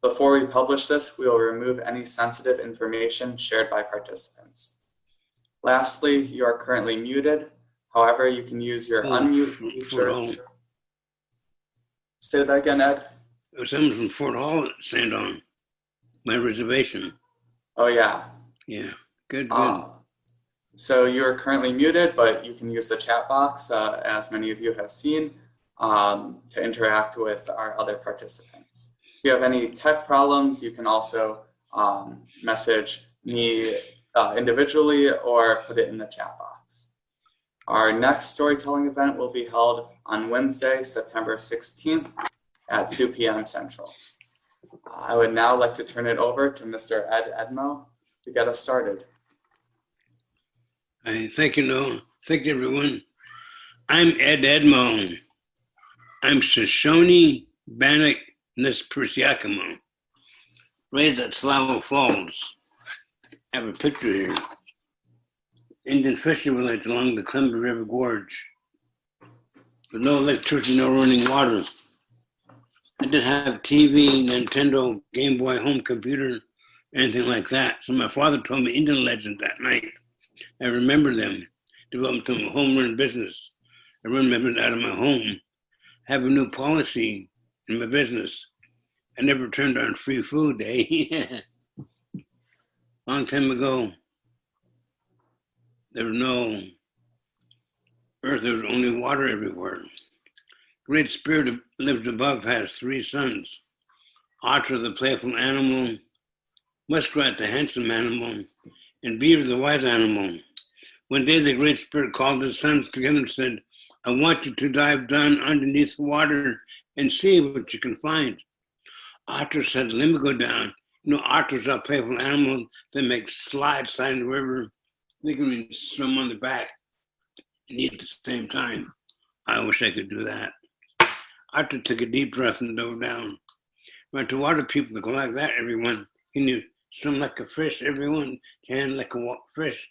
Before we publish this, we will remove any sensitive information shared by participants. Lastly, you are currently muted. However, you can use your unmute feature. Say that again, Ed. It was someone from Fort Hall that sent on my reservation. Oh, yeah. Yeah, good. So you're currently muted, but you can use the chat box, as many of you have seen, to interact with our other participants. If you have any tech problems, you can also message me individually or put it in the chat box. Our next storytelling event will be held on Wednesday, September 16th at 2 p.m. Central. I would now like to turn it over to Mr. Ed Edmo to get us started. Thank you, Noah. Thank you, everyone. I'm Ed Edmo. I'm Shoshone Bannock Nespersiakamo, raised at Slavo Falls. I have a picture here. Indian fishing village along the Columbia River Gorge. With no electricity, no running water. I didn't have TV, Nintendo, Game Boy, home computer, anything like that. So my father told me Indian legends that night. I remember them, developed them a home run business. I run my business out of my home. I have a new policy in my business. I never turned on free food day. Long time ago, there was no earth, there was only water everywhere. Great Spirit lives above has 3 sons. Otter, the playful animal, Muskrat, the handsome animal, and Beaver, the wise animal. One day the Great Spirit called his sons together and said, I want you to dive down underneath the water and see what you can find. Otter said, let me go down. You know, otters are playful animals that make slides in the river. They can swim on the back and eat at the same time. I wish I could do that. Otter took a deep breath and dove down. Went to water people that go like that, everyone. Can you swim like a fish? Everyone can, like a fish.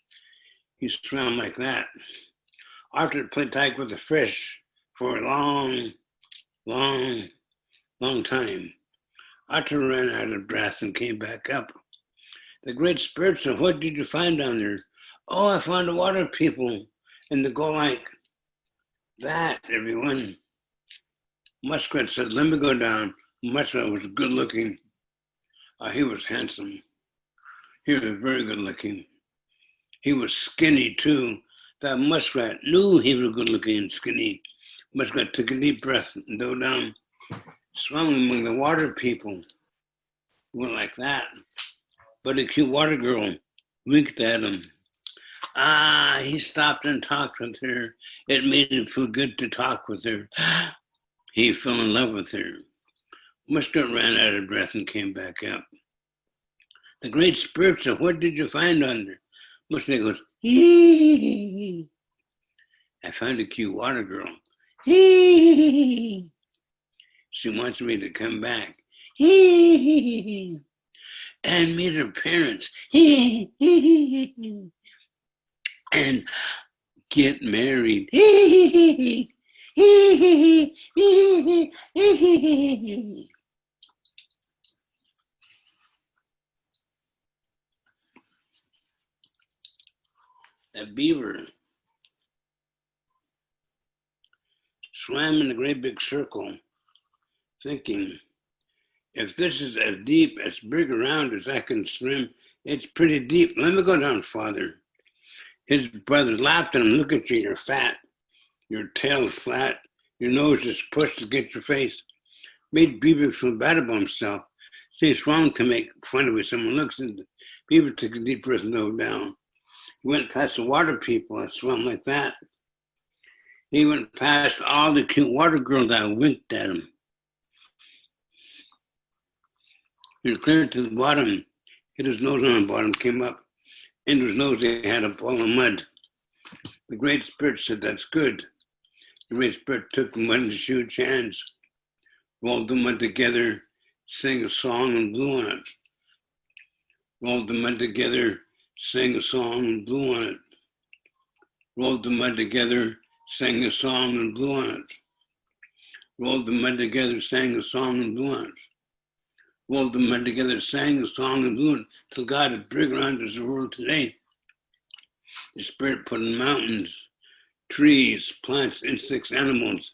He swam like that. Otter played tag with the fish for a long time. Otter ran out of breath and came back up. The Great Spirit said, what did you find down there? Oh, I found the water people. And they go like that, everyone. Muskrat said, let me go down. Muskrat was good looking. He was handsome. He was very good looking. He was skinny too. That muskrat knew he was good looking and skinny. Muskrat took a deep breath and dove down, swam among the water people. Went like that. But a cute water girl winked at him. He stopped and talked with her. It made him feel good to talk with her. He fell in love with her. Muskrat ran out of breath and came back up. The Great Spirit said, what did you find under? Muskrat goes, hee. I found a cute water girl. Hee. She wants me to come back. Hee. And meet her parents. Hee. And get married. Hee. A beaver swam in a great big circle, thinking, if this is as deep, as big around as I can swim, it's pretty deep. Let me go down farther. His brother laughed at him. Look at you, you're fat. Your tail's flat. Your nose is pushed against your face. Made Beaver feel bad about himself. See, Swan can make fun of it. Someone looks at the Beaver, took a deep breath and dove down. He went past the water people and swam like that. He went past all the cute water girls that winked at him. He was clear to the bottom, hit his nose on the bottom, came up. Into his nose, he had a ball of mud. The Great Spirit said, that's good. The Great Spirit took the mud in his huge hands, rolled the mud together, sang a song and blew on it. Rolled the mud together, sang a song and blew on it. Rolled the mud together, sang a song and blew on it. Rolled the mud together, sang a song and blew on it. All of them had together sang a song and blew it till God is bigger under the world today. The Spirit put in mountains, trees, plants, insects, animals.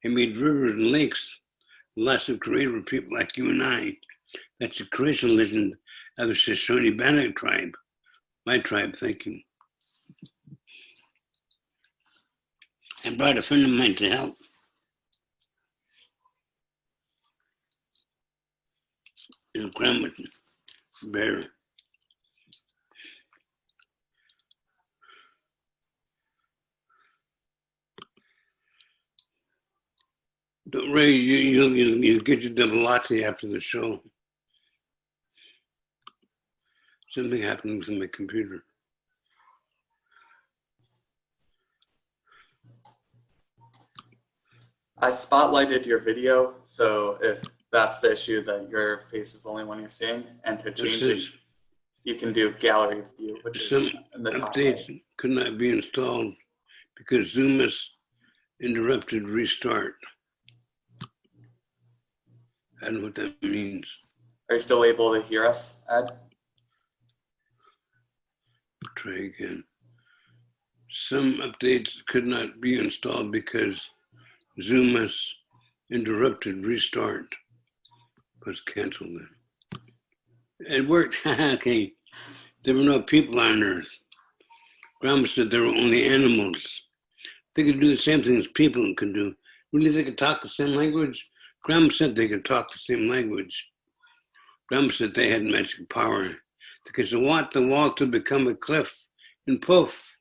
He made rivers and lakes. The last of created were people like you and I. That's the creation legend of the Shoshone Bannock tribe. My tribe, thank you. I brought a friend of mine to help. And Grandma Bear. Ray, you'll get your double latte after the show. Something happened with my computer. I spotlighted your video, so if that's the issue, that your face is the only one you're seeing, and to change it, you can do gallery view, which is in the top updates right. could not be installed because Zoomus interrupted restart. I don't know what that means. Are you still able to hear us, Ed? Try again. Some updates could not be installed because Zoomus interrupted restart. Was canceled then. It worked. Okay. There were no people on Earth. Grandma said there were only animals. They could do the same thing as people could do. Really, they could talk the same language? Grandma said they could talk the same language. Grandma said they had magic power. Because they want the wall to become a cliff, and poof,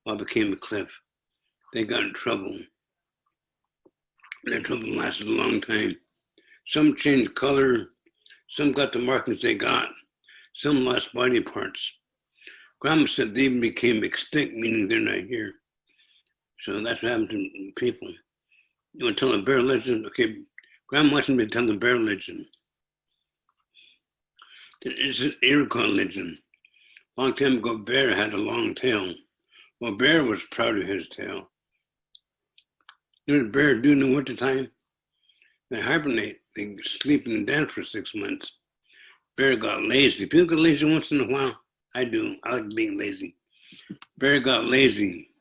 wall became a cliff. They got in trouble. Their trouble lasted a long time. Some changed color, some got the markings they got, some lost body parts. Grandma said they even became extinct, meaning they're not here. So that's what happened to people. You want to tell a bear legend? Okay, Grandma wants me to tell the bear legend. It's an Iroquois legend. Long time ago, Bear had a long tail. Well, Bear was proud of his tail. You know what bear do in the wintertime? They hibernate. They sleep and dance for 6 months. Bear got lazy. People get lazy once in a while. I do. I like being lazy. Bear got lazy.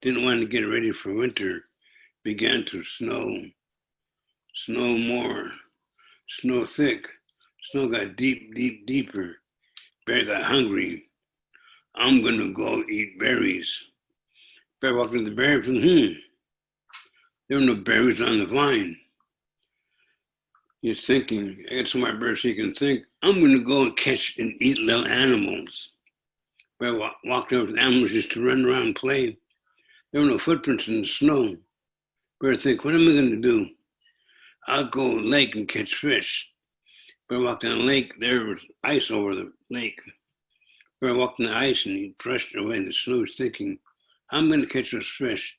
Didn't want to get ready for winter. Began to snow. Snow more. Snow thick. Snow got deep, deep, deeper. Bear got hungry. I'm gonna go eat berries. Bear walked into the berries and there were no berries on the vine. He's thinking, I got smart bear so he can think, I'm gonna go and catch and eat little animals. Bear walked over to the animals just to run around and play. There were no footprints in the snow. Bear think, what am I gonna do? I'll go to the lake and catch fish. Bear walked down the lake, there was ice over the lake. Bear walked on the ice and he brushed away the snow, thinking, I'm gonna catch those fish.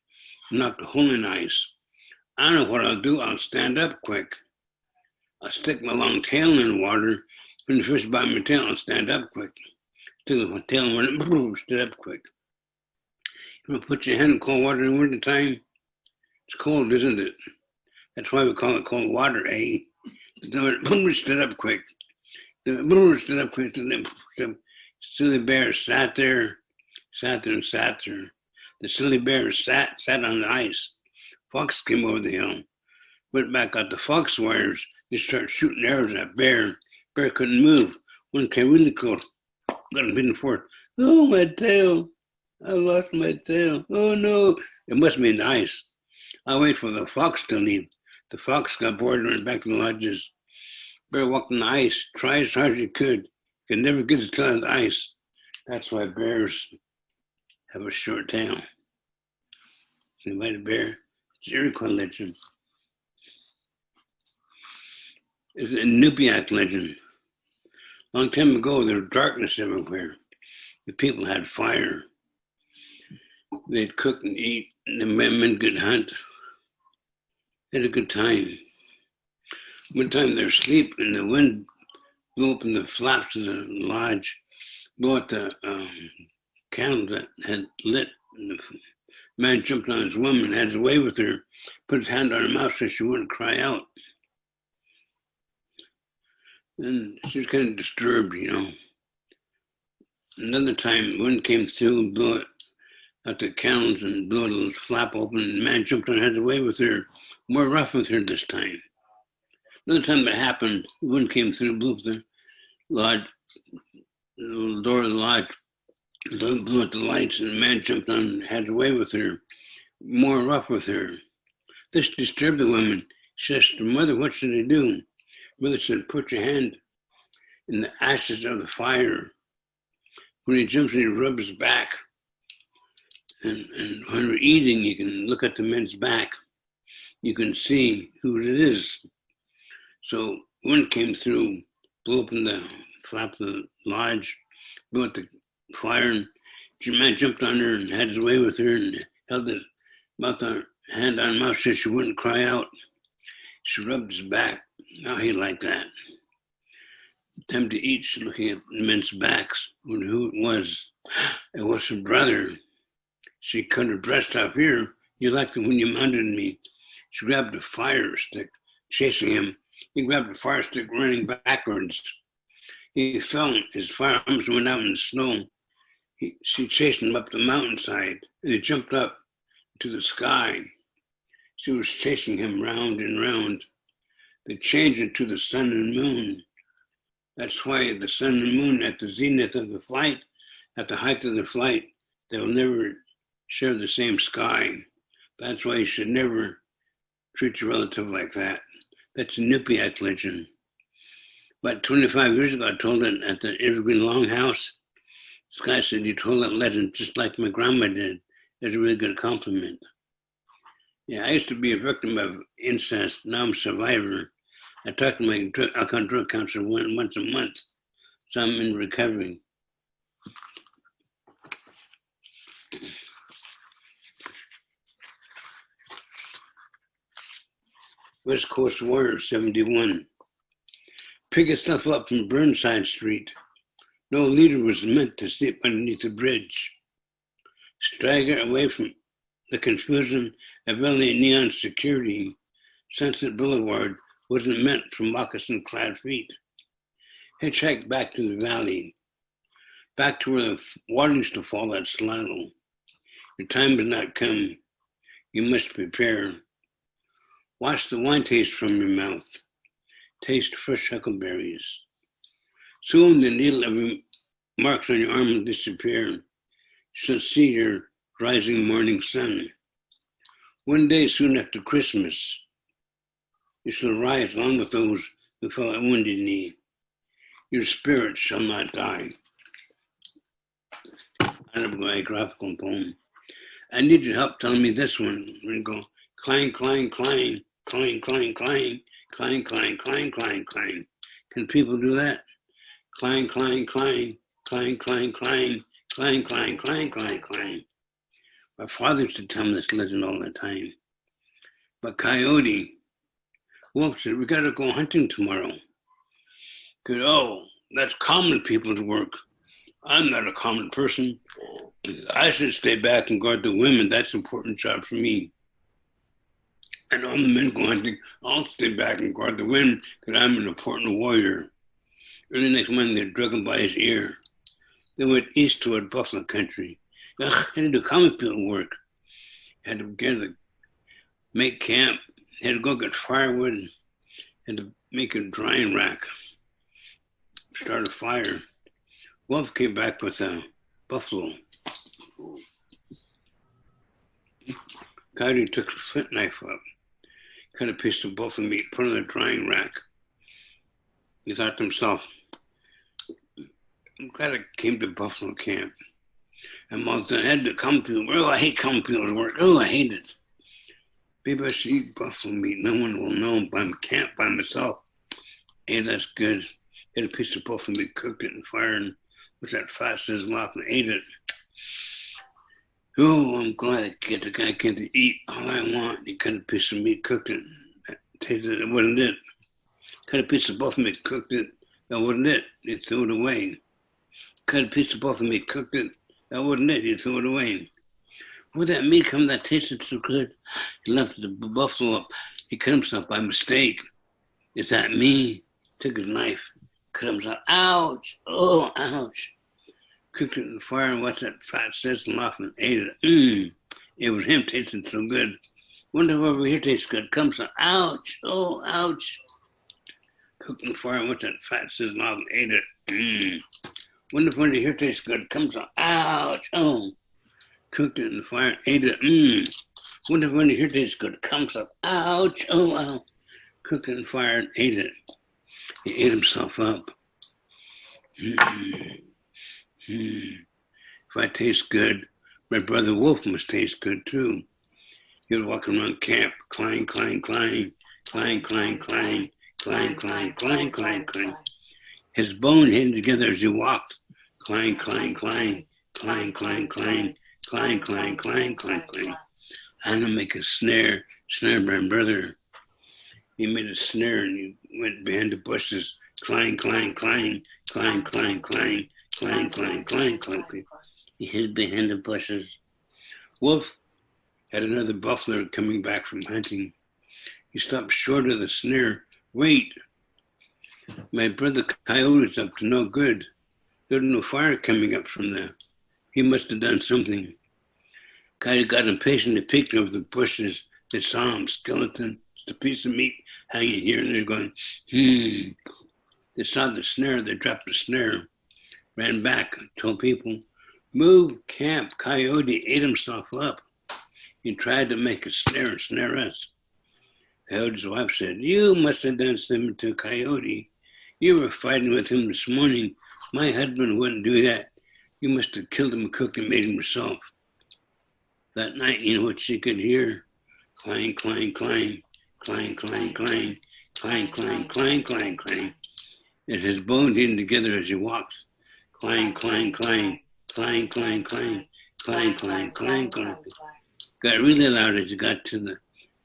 Knocked a hole in the ice. I know what I'll do, I'll stand up quick. I'll stick my long tail in the water. When the fish bite my tail, I'll stand up quick. Stick my tail in water, stand up quick. You put your hand in cold water in the wintertime, it's cold, isn't it? That's why we call it cold water, eh? Stood up quick. Stood up quick. Silly bear sat there. The silly bear sat on the ice. Fox came over the hill, went back, got the fox wires. They started shooting arrows at bear. Bear couldn't move. One came really close. Got him hitting forth. Oh, my tail. I lost my tail. Oh, no. It must be in the ice. I wait for the fox to leave. The fox got bored and went back to the lodges. Bear walked on the ice, tried as hard as he could never get his tail on the ice. That's why bears have a short tail. See, by the bear, it's Iroquois legend. It's a Inupiaq legend. Long time ago, there was darkness everywhere. The people had fire. They'd cook and eat, and the men could hunt. They had a good time. One time they're asleep, and the wind blew open the flaps of the lodge, blew out the candle that had lit. And the man jumped on his woman, had his way with her, put his hand on her mouth so she wouldn't cry out. And she was kind of disturbed, you know. Another time, wind came through and blew it out the cannons and blew a little flap open, and the man jumped on and had away with her, more rough with her this time. Another time that happened, the wind came through, blew up the lodge, the little door of the lodge, blew out the lights, and the man jumped on and had away with her, more rough with her. This disturbed the woman. She asked her mother, what should I do? Mother said, put your hand in the ashes of the fire. When he jumps in, he rubs his back. And when we're eating, you can look at the man's back. You can see who it is. So wind came through, blew open the flap of the lodge, blew out the fire, and the man jumped on her and had his way with her and held his hand on her mouth so she wouldn't cry out. She rubbed his back. Now he liked that. Time to eat, she's looking at the men's backs. Wonder who it was. It was her brother. She cut her breast off here. You liked it when you mounted me. She grabbed a fire stick, chasing him. He grabbed a fire stick, running backwards. He fell. His firearms went out in the snow. She chased him up the mountainside, and he jumped up to the sky. She was chasing him round and round. They changed into the sun and moon. That's why the sun and moon at the zenith of the flight, at the height of the flight, they will never share the same sky. That's why you should never treat your relative like that. That's a Nupiat legend. About 25 years ago, I told it at the Evergreen Longhouse. This guy said, you told that legend just like my grandma did. It's a really good compliment. Yeah, I used to be a victim of incest. Now I'm a survivor. I talk to my alcohol drug counselor once a month, so I'm in recovery. West Coast Warrior 71. Pick itself up from Burnside Street. No leader was meant to sleep underneath the bridge. Stagger away from the confusion of LA neon security. Sunset Boulevard wasn't meant for moccasin-clad feet. Hitchhike back to the valley, back to where the water used to fall at Slalo. Your time has not come. You must prepare. Wash the wine taste from your mouth. Taste fresh huckleberries. Soon the needle of your marks on your arm will disappear. You shall see your rising morning sun. One day soon after Christmas, you shall rise along with those who fell at Wounded Knee. Your spirit shall not die. Autobiographical poem. I need your help telling me this one. We're going to go clang, clang, clang, clang, clang, clang, clang, clang, clang, clang, clang. Can people do that? Clang, clang, clang, clang, clang, clang, clang, clang, clang, clang, clang. My father used to tell me this legend all the time. But Coyote, Wolf said, we got to go hunting tomorrow. Good, oh, that's common people's work. I'm not a common person. I should stay back and guard the women. That's an important job for me. And all the men go hunting, I'll stay back and guard the women because I'm an important warrior. Early next morning, they drug him by his ear. They went east toward Buffalo country. Ugh, had to do common people work. Had to get make camp. Had to go get firewood. Had to make a drying rack. Start a fire. Wolf came back with a buffalo. Coyote took a flint knife up, cut a piece of buffalo meat, put it on a drying rack. He thought to himself, I'm glad I came to Buffalo camp. And once I had to come to, oh, I hate common people's work. Oh, I hate it. Maybe I should eat buffalo meat. No one will know by my camp by myself. Hey, that's good. Had a piece of buffalo meat, cooked it in fire, and with that fat sizzle off and ate it. Oh, I'm glad I get to eat all I want. He cut a piece of meat, cooked it. Tasted it wasn't it. Cut a piece of buffalo meat, cooked it. That wasn't it. He threw it away. Cut a piece of buffalo meat, cooked it. That wasn't it. He threw it away. Where'd that meat come that tasted so good? He left the buffalo up. He cut himself by mistake. Is that me? Took his knife, comes out. Ouch! Oh, ouch! Cooked it in the fire and watched that fat sizzle off and ate it. It was him tasting so good. Wonder if over here tastes good. Comes out. Ouch! Oh, ouch! Cooked in the fire and watched that fat sizzle off and ate it. Wonder if over here tastes good. Comes out. Ouch! Oh! Cooked it in the fire and ate it. Wonder if over here tastes good. Comes up. Ouch! Oh, ow! Cooked it in the fire and ate it. He ate himself up. If I taste good, my brother Wolf must taste good too. He was walking around camp, clang, clang, clang, clang, clang, clang, clang, clang, clang, clang, clang. His bone hit together as he walked. Clang, clang, clang, clang, clang, clang, clang, clang, clang, clang, clang. I'm gonna make a snare by my brother. He made a snare and he went behind the bushes. Clang, clang, clang, clang, clang, clang, clang, clang, clang, clang, clang. He hid behind the bushes. Wolf had another buffalo coming back from hunting. He stopped short of the snare. Wait, my brother Coyote's up to no good. There's no fire coming up from there. He must have done something. Coyote got impatient and peeked over the bushes. They saw him, skeleton, a piece of meat hanging here, and they're going, They saw the snare, they dropped the snare, ran back, told people, move, camp, Coyote ate himself up. He tried to make a snare and snare us. Coyote's wife said, you must have done something to Coyote. You were fighting with him this morning. My husband wouldn't do that. You must have killed him, cooked and made him yourself. That night, you know what she could hear? Clang, clang, clang, clang, clang, clang, clang, clang, clang, clang, clang. And his bones hitting together as he walked. Clang, clang, clang, clang, clang, clang, clang, clang, clang, clang. Got really loud as he got to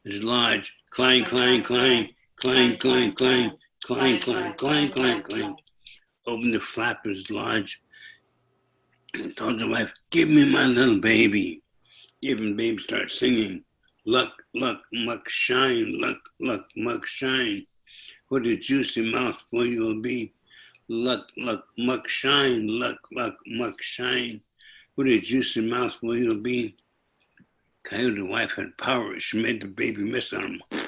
his lodge. Clang, clang, clang, clang, clang, clang, clang, clang, clang, clang, clang. Opened the flap of his lodge and told the wife, give me my little baby. Even baby starts singing, luck, luck, muck, shine, luck, luck, muck, shine. What a juicy mouthful you will be. Luck, luck, muck, shine, luck, luck, muck, shine. What a juicy mouthful you'll be. Coyote's wife had power. She made the baby miss on him.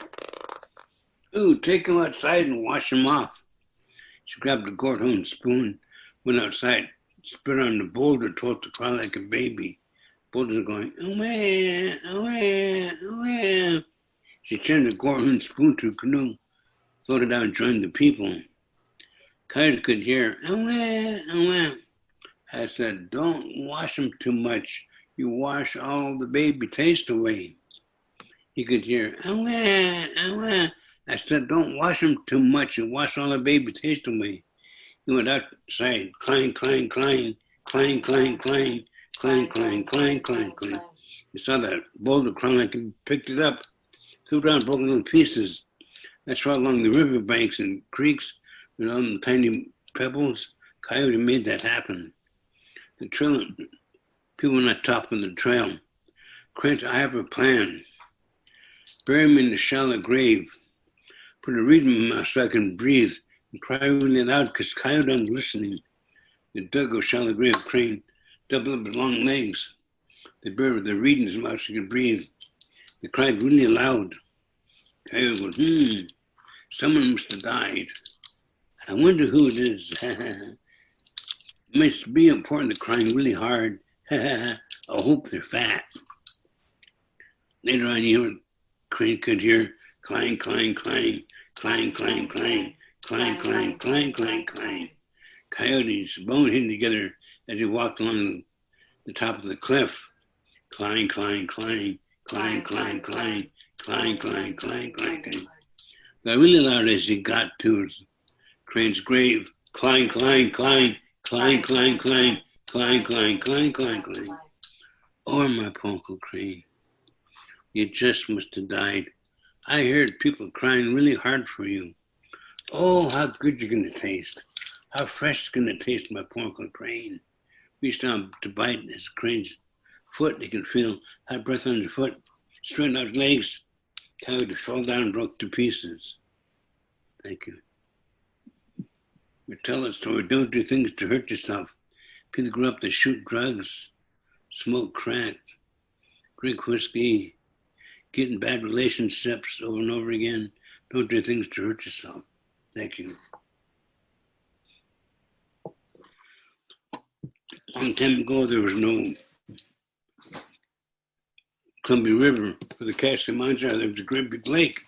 Ooh, take him outside and wash him off. She grabbed a gourd and spoon, went outside, spit on the boulder, told to cry like a baby. Boulder going, away, away, away. She turned the gourd and spoon to a canoe, floated out and joined the people. Coyote could hear, away, away. I said, don't wash him too much. You wash all the baby taste away. He could hear, away, away. I said, don't wash him too much. You wash all the baby taste away. He went outside, clang, clang, clang, clang, clang, clang, clang, clang, clang, clang, clang. He saw that boulder clang like he picked it up, threw it down, broke it into pieces. That's why along the riverbanks and creeks, with all the tiny pebbles, Coyote made that happen. The trail, people on the top of the trail. Crunch, I have a plan. Bury him in the shallow grave. Put a reed in my mouth so I can breathe and cry really loud because Coyote was listening. They dug a shallow grave, Crane, doubled up his long legs. They buried the reed in his mouth so he could breathe. They cried really loud. Coyote goes, someone must have died. I wonder who it is. It must be important to crying really hard. I hope they're fat. Later on, Crane could hear clang, clang, clang, clang, clang, clang, clang, clang, clang, clang, clang. Coyotes, bone hitting together as he walked along the top of the cliff. Clang, clang, clang, clang, clang, clang, clang, clang, clang, clang, clang. Got really loud as he got to Crane's grave. Clang, clang, clang, clang, clang, clang, clang, clang, clang, clang, clang. Oh, my Uncle Crane, you just must have died. I heard people crying really hard for you. Oh, how good you're going to taste. How fresh it's going to taste, my poor Uncle Crane. Reached down to bite his Crane's foot. He could feel hot breath on his foot. Straightened out his legs. Coyote fell down and broke to pieces. Thank you. tell a story. Don't do things to hurt yourself. People grew up to shoot drugs, smoke crack, drink whiskey, get in bad relationships over and over again. Don't do things to hurt yourself. Thank you. A long time ago, there was no Columbia River for the Cascade Mountains. There was a great big lake.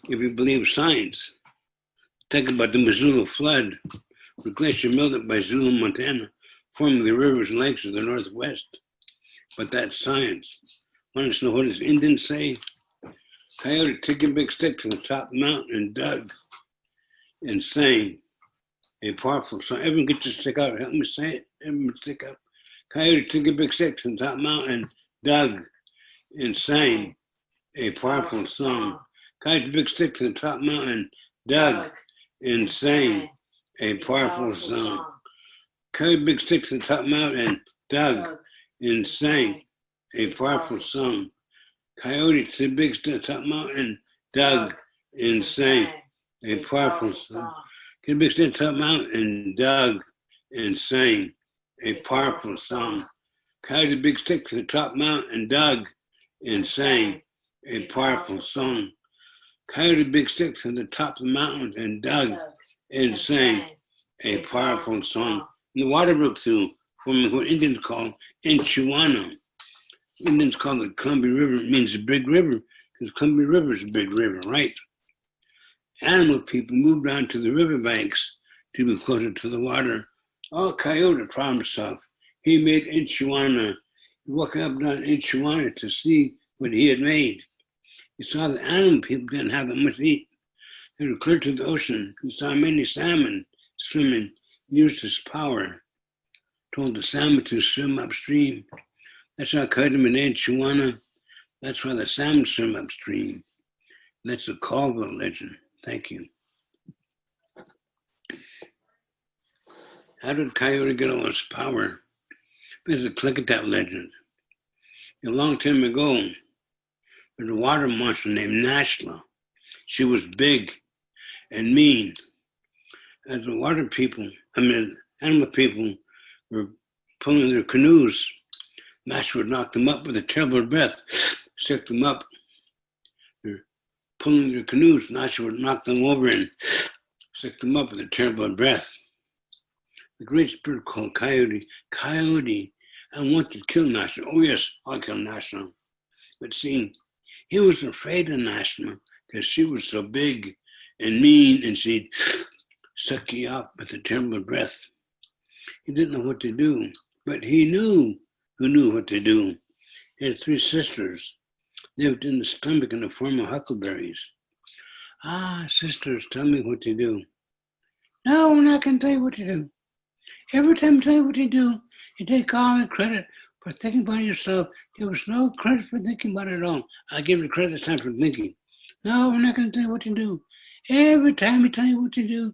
If you believe science, think about the Missoula flood, the glacier melted by Missoula, Montana, forming the rivers and lakes of the Northwest. But that's science. Want to know what does Indians say? Coyote took a big stick to the top of the mountain and dug and sang a powerful song. Everyone get your stick out. Help me say it. Everyone stick up. Coyote took a big stick to the top of the mountain and dug and sang a powerful song. Coyote took a big stick to the top of the mountain, dug and sang a powerful song. Coyote big stick to the top of the mountain and dug and sang a powerful song. Coyote to the big stick to the top of the mountain, dug and sang a powerful song. Coyote big stick to the top of the mountain and dug and sang a powerful song. Coyote big stick to the top of the mountain and dug and sang a powerful song. Coyote big stick to the top of the mountain and dug and sang a powerful song. And the water broke through, forming what Indians call Enchuana. Indians call it Columbia River. It means a big river, because Columbia River is a big river, right? Animal people moved down to the riverbanks to be closer to the water. Oh, Coyote proud himself. He made Enchuana. He walked up and down Enchuana to see what he had made. He saw the animal people didn't have that much to eat. They were clear to the ocean. He saw many salmon swimming, used his power, told the salmon to swim upstream. That's how Coyote made Enchuana. That's why the salmon swim upstream. That's the Colville legend. Thank you. How did Coyote get all his power? There's a Klickitat legend. A long time ago, there's a water monster named Nashla. She was big and mean. As the animal people were pulling their canoes, Nashla would knock them up with a terrible breath, sick them up. They're pulling their canoes, Nashla would knock them over and sick them up with a terrible breath. The great spirit called Coyote, Coyote, I want to kill Nashla. Oh yes, I'll kill Nashla. But see, he was afraid of Nashla because she was so big and mean and she'd suck you up with a terrible breath. He didn't know what to do, but he knew who knew what to do. He had 3 sisters, lived in the stomach in the form of huckleberries. Ah, sisters, tell me what to do. No, I'm not going to tell you what to do. Every time I tell you what to do, you take all the credit for thinking about yourself. Give us no credit for thinking about it at all. I'll give you credit this time for thinking. No, I'm not going to tell you what to do. Every time I tell you what to do,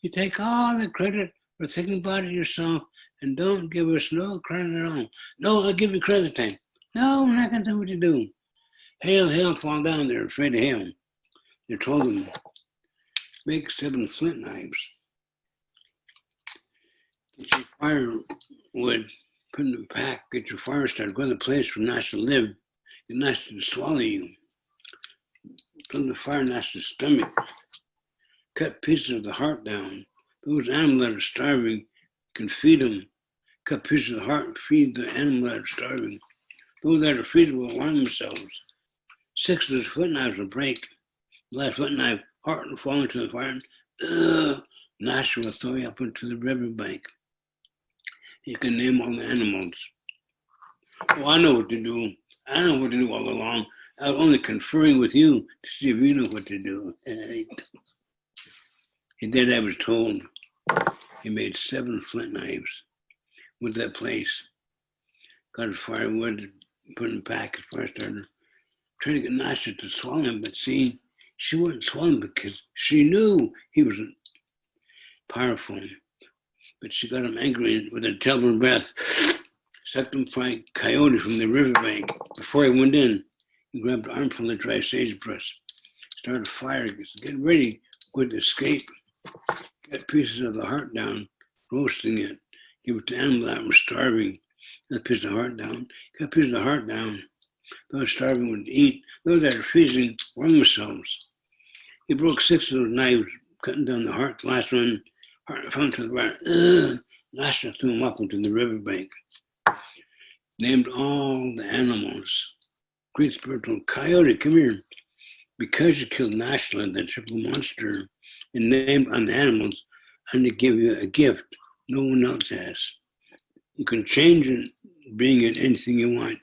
you take all the credit for thinking about it yourself and don't give us no credit at all. No, I'll give you credit this time. No, I'm not going to tell you what to do. Hail, hail, fall down. They're afraid of hail. They told them, make 7 flint knives. Get your firewood, put in the pack, get your fire started, go to the place where Nashla lived, and Nashla to swallow you. From the fire, Nashla's stomach, cut pieces of the heart down. Those animals that are starving, can feed them. Cut pieces of the heart and feed the animals that are starving. Those that are feeding will warm themselves. 6 of those flint knives will break. The last flint knife, heart will fall into the fire, and Nashla will throw you up into the riverbank. You can name all the animals. Oh, I know what to do. I know what to do all along. I was only conferring with you to see if you know what to do. He did, I was told. He made 7 flint knives with that place. Got his firewood, put in a pack, fire starter. Tried to get Nashla to swallow him, but see, she wouldn't swallow him because she knew he was powerful. But she got him angry with a terrible breath, sucked him like Coyote from the riverbank. Before he went in, he grabbed an armful of dry sagebrush, started a fire, getting ready, good to escape. cut pieces of the heart down, roasting it, give it to animals that were starving, cut a piece of the heart down, cut a piece of the heart down. Those starving would eat, those that are freezing warm themselves. He broke 6 of those knives, cutting down the heart. The last one, heart fell to the ground. Last one threw him up into the riverbank. Named all the animals. Great spiritual coyote, come here. Because you killed Nashla, the triple monster, and named on the animals, I'm going to give you a gift no one else has. You can change it, bring it anything you want.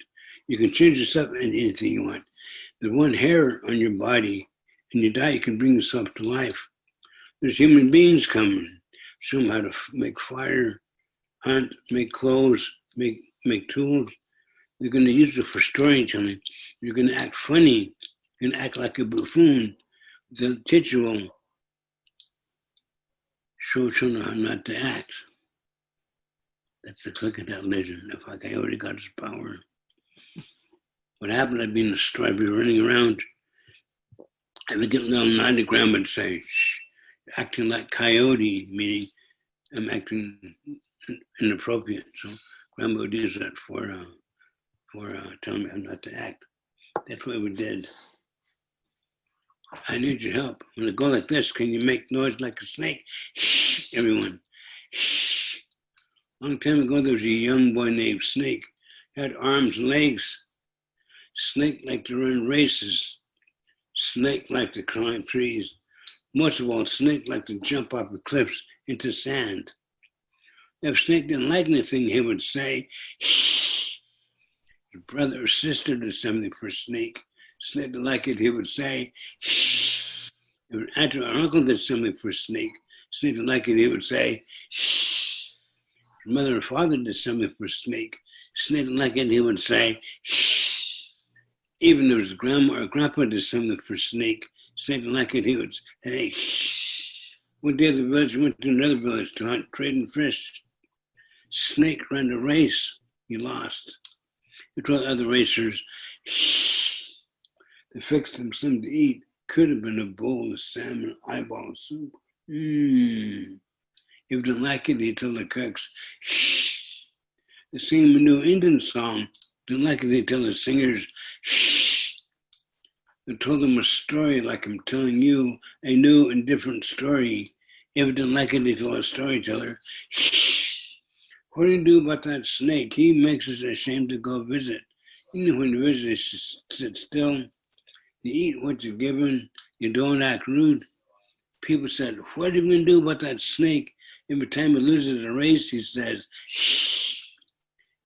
You can change yourself into anything you want. There's one hair on your body, and you die, you can bring yourself to life. There's human beings coming. Show them how to make fire, hunt, make clothes, make tools. They're going to use it for storytelling. You're going to act funny. You're going to act like a buffoon. The teacher will show children how not to act. That's the click of that legend. If like I already got his power. What happened, I'd be in the store, I'd be running around. I would get a little nod to grandma and say, shh, you're acting like coyote, meaning I'm acting inappropriate. So grandma would use that for telling me how not to act. That's what we did. I need your help. When I go like this, can you make noise like a snake? Shh, everyone. Shh. Long time ago, there was a young boy named Snake. He had arms and legs. Snake liked to run races. Snake liked to climb trees. Most of all, Snake liked to jump off the cliffs into sand. If Snake didn't like anything, he would say, shh. His brother or sister did something for Snake. Snake didn't like it, he would say, shh. If an aunt or uncle did something for Snake, Snake didn't like it, he would say, shh. His mother or father did something for Snake. Snake didn't like it, he would say, shh. Even if his grandma or grandpa did something for Snake, Snake didn't like it, he would say, hey, shh. One day the village went to another village to hunt, trade, and fish. Snake ran a race. He lost. He told other racers, shh. They fixed him something to eat. Could have been a bowl of salmon eyeball soup. If he didn't like it, he told the cooks, shh. They sing him a new Indian song. Didn't like it, he told the singers, shh. They told him a story like I'm telling you, a new and different story. If he didn't like it, he told a storyteller, shh. What do you do about that snake? He makes us ashamed to go visit. You know, when you visit, you sit still. You eat what you're given. You don't act rude. People said, what are you going to do about that snake? Every time he loses a race, he says, shh.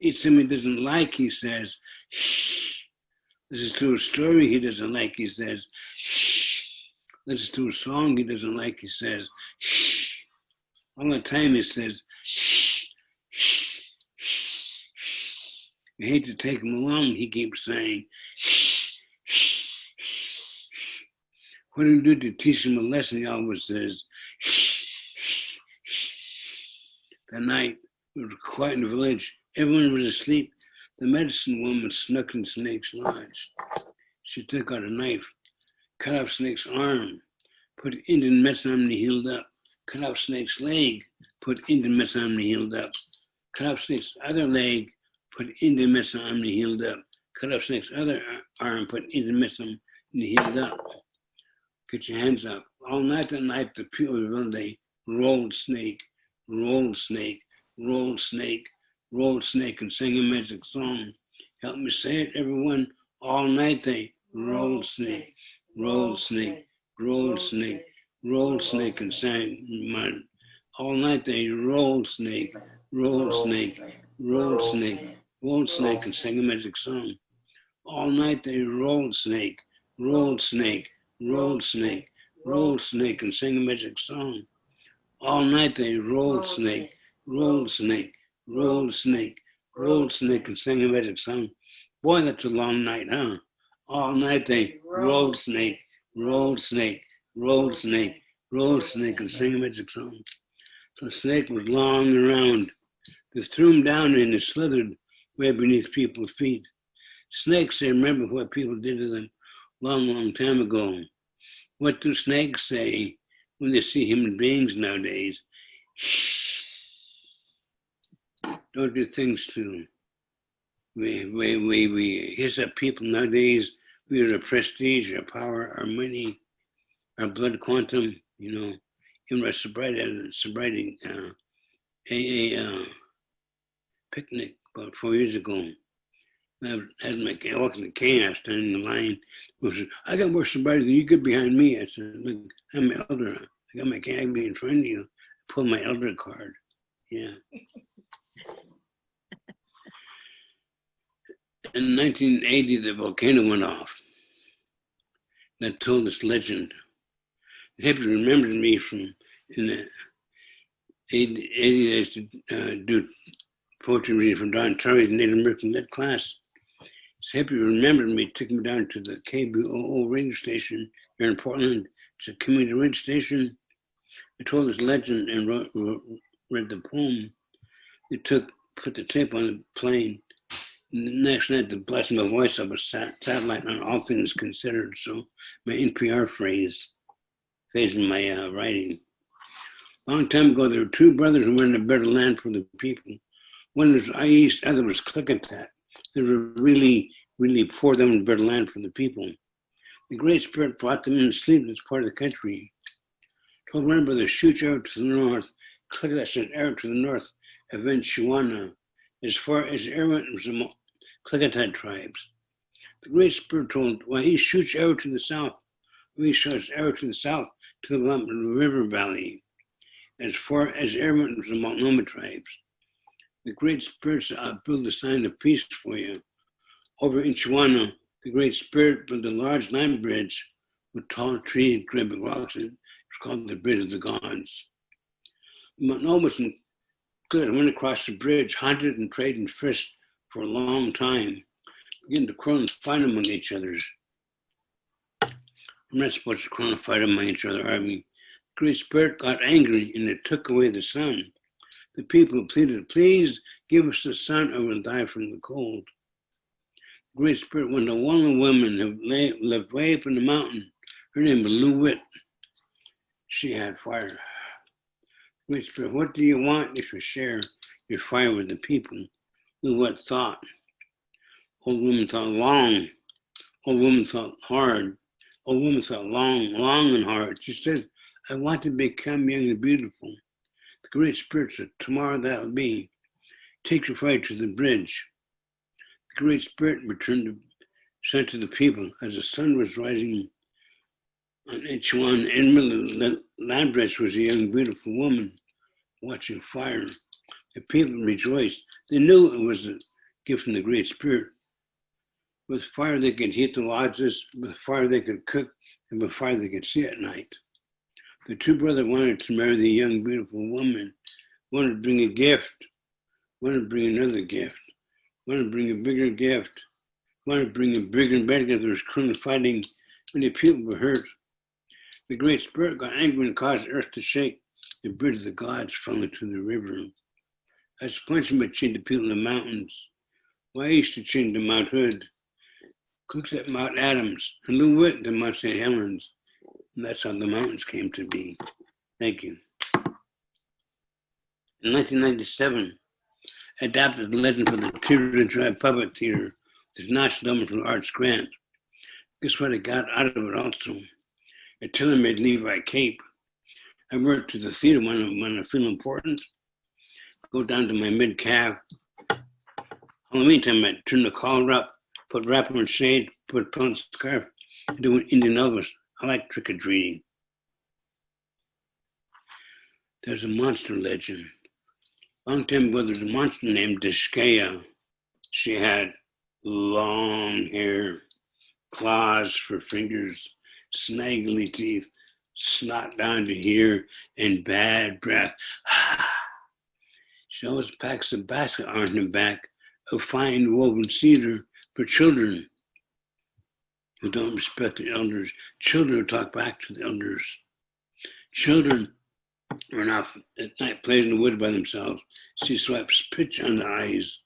Eats something he doesn't like, he says, shh. Listens to a story he doesn't like, he says, shh. Listens to a song he doesn't like, he says, shh. All the time he says, shh. You hate to take him along, he keeps saying, shh, shh, shh. What do you do to teach him a lesson? He always says, shh, shh, shh. That night, it was quiet in the village. Everyone was asleep. The medicine woman snuck in Snake's lodge. She took out a knife, cut off Snake's arm, put Indian medicine on him and he healed up. Cut off Snake's leg, put Indian medicine on him and he healed up. Cut off Snake's other leg, put Indian medicine on him and he healed up. Cut off Snake's other arm, put Indian medicine and he healed up. Get your hands up. All night and night, the people of the village, they rolled Snake, rolled Snake, rolled Snake, rolled Snake, and sang a magic song. Help me say it, everyone. All night they rolled Snake, rolled Snake, rolled Snake, rolled Snake, and sang mud. All night they rolled Snake, rolled Snake, rolled Snake, rolled Snake, and sang a magic song. All night they rolled Snake, rolled Snake, rolled Snake, rolled Snake, and sang a magic song. All night they rolled Snake, rolled Snake, rolled Snake, rolled Snake, and sang a magic song. Boy, that's a long night, huh? All night they rolled Snake, rolled Snake, rolled Snake, rolled Snake, and sang a magic song. So the snake was long around. They threw him down and he slithered way beneath people's feet. Snakes, they remember what people did to them long, long time ago. What do snakes say? when they see human beings nowadays, don't do things to we hiss at people nowadays. We are the prestige, our power, our money, our blood quantum, in our sobriety a picnic about 4 years ago. I had my walking the cane, I was standing in the line. I said, I got more sobriety than you get behind me. I said, look, I'm an elder. I got my cane, I can be in front of you. I pulled my elder card. Yeah. In 1980, the volcano went off. That told this legend. Hippie remembered me from in the 80s to do poetry reading from Don Terry's Native American Lit class. So Hippie remembered me, took me down to the KBOO radio station here in Portland. It's a community radio station. I told this legend and read the poem. They put the tape on the plane. And the next night, they blessed my voice up a satellite on All Things Considered. So my NPR phrase in my writing. Long time ago, there were two brothers who wanted a better land for the people. One was East, other was Klickitat. They were really, really poor, them and better land for the people. The Great Spirit brought them in to sleep in this part of the country. Told one brother, shoot arrow to the north. Klickitat sent arrow to the north, Eventuana. As far as arrow was the Klickitat tribes. The Great Spirit told, well, he shoots arrow to the south. We shoots arrow to the south to the river valley. As far as Airman was the Multnomah tribes. The Great Spirit said, I'll build a sign of peace for you. Over in Chihuahua, the Great Spirit built a large land bridge with tall trees, great big rocks, and it's called the Bridge of the Gods. Multnomah was good. I went across the bridge, hunted and traded and fished for a long time, began to quarrel and fight among each other. I'm not supposed to quarrel and fight among each other, are we? The Great Spirit got angry and it took away the sun. The people pleaded, please give us the sun or we'll die from the cold. The Great Spirit went to one woman who lived way up in the mountain. Her name was Lou Witt. She had fire. Great Spirit, what do you want if you share your fire with the people? Lou Witt thought. Old woman thought long. Old woman thought hard. Old woman thought long and hard. She said, I want to become young and beautiful. The Great Spirit said, tomorrow that'll be. Take your fire to the bridge. The Great Spirit sent to the people as the sun was rising on each one. In the middle of the land bridge was a young, beautiful woman watching fire. The people rejoiced. They knew it was a gift from the Great Spirit. With fire, they could heat the lodges. With fire, they could cook. And with fire, they could see at night. The two brothers wanted to marry the young, beautiful woman. Wanted to bring a gift. Wanted to bring another gift. Wanted to bring a bigger gift. Wanted to bring a bigger and better gift. There was currently fighting. Many people were hurt. The Great Spirit got angry and caused the earth to shake. The bridge of the gods fell into the river. I was punching my chin to people in the mountains. Well, I used to chin to Mount Hood. Cooks at Mount Adams. And Lou Witt to Mount St. Helens. And that's how the mountains came to be. Thank you. In 1997, I adapted the legend for the Teardrop Drive Puppet Theater, the National Endowment for Arts grant. Guess what I got out of it also? A tailor-made Levi cape. I worked to the theater when I feel important. Go down to my mid-calf. In the meantime, I turn the collar up, put wrapper and shade, put a pelt scarf, and do an Indian Elvis. I like trick-or-treating. There's a monster legend. Long time ago, there's a monster named Dishkaya. She had long hair, claws for fingers, snaggly teeth, snot down to here, and bad breath. She always packs a basket on her back of fine woven cedar for children who don't respect the elders, children who talk back to the elders. Children run off at night, plays in the wood by themselves. She swipes pitch on the eyes,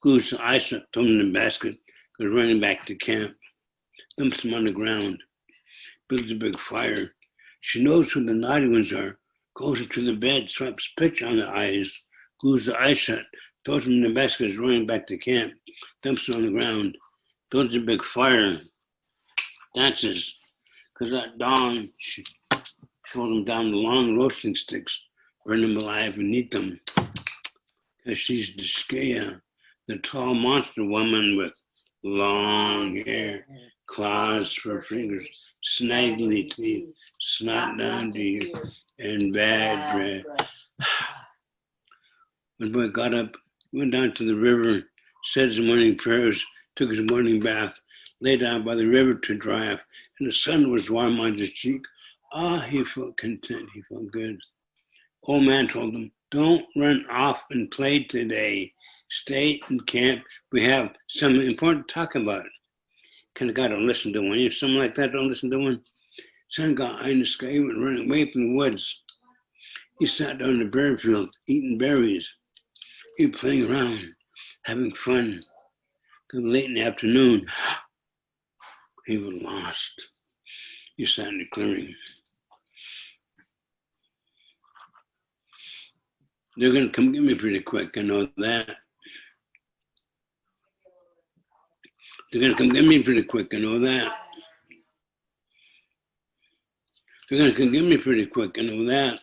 glues the ice up, throws them in the basket, goes running back to camp, dumps them on the ground, builds a big fire, She knows who the naughty ones are, goes into the bed, swipes pitch on the eyes, glues the eyes shut, throws them in the basket, is running back to camp, dumps them on the ground, builds a big fire, dances. Because at dawn, she throws them down the long roasting sticks, burn them alive and eat them. Because she's Deskea, the tall monster woman with long hair, claws for fingers, snaggly teeth, snot down to you, and bad breath. When the boy got up, went down to the river, said his morning prayers, took his morning bath, lay down by the river to dry off, and the sun was warm on his cheek. He felt content, he felt good. Old man told him, don't run off and play today. Stay in camp. We have something important to talk about. Kind of got to listen to one. If someone like that don't listen to one, sun got high in the sky, he went running away from the woods. He sat down in the berry field, eating berries. He was playing around, having fun. Come late in the afternoon, he was lost. He sat in the clearing. They're going to come get me pretty quick, I know that. They're going to come get me pretty quick, I know that. They're going to come get me pretty quick, I know that.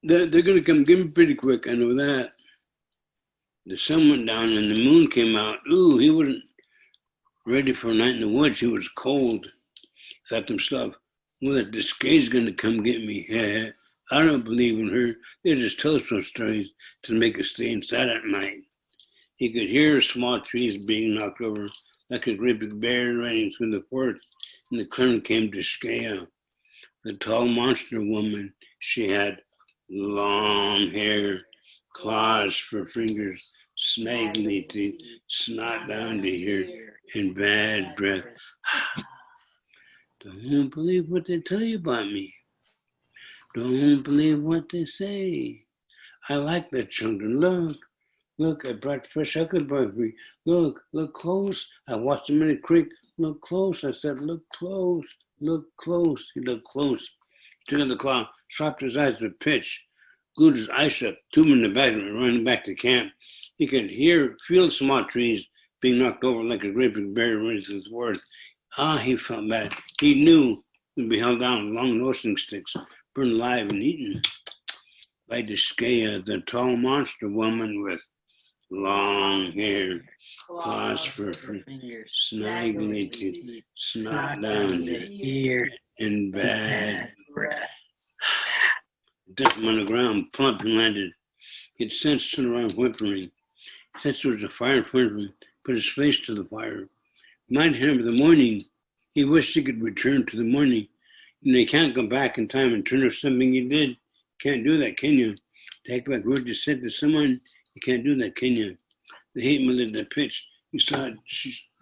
They're going to come get me pretty quick, I know that. The sun went down and the moon came out. Ooh, he wasn't ready for a night in the woods. He was cold. He thought to himself, well, that Deskea's going to come get me. I don't believe in her. They just tell us those stories to make us stay inside at night. He could hear small trees being knocked over like a great big bear running through the forest. And the clearing came Deskea, the tall monster woman. She had long hair, claws for fingers, snaggly teeth, snot down to here, and bad breath. Don't believe what they tell you about me. Don't believe what they say. I like the children. Look, I brought fresh huckleberry for you. Look close. I watched them in the creek. Look close. I said, look close. He looked close. He took out the claw, swapped his eyes with pitch, glued his eyes shut, threw him in the back and running back to camp. He could feel small trees being knocked over like a great big bear running through the forest. He felt bad. He knew he'd be held down with long roasting sticks, burned alive and eaten by Deskea, the tall monster woman with long hair, claws for fingers, snaggly teeth, snot down to ear, and bad breath. Dumped him on the ground, plump and landed. He'd sensed turned around whimpering. Sensed there was a fire in front of him, put his face to the fire. Reminded him of the morning. He wished he could return to the morning. And they can't go back in time and turn off something you did. Can't do that, can you? Take back word you said to someone, you can't do that, can you? The hate me lit the pitch. You saw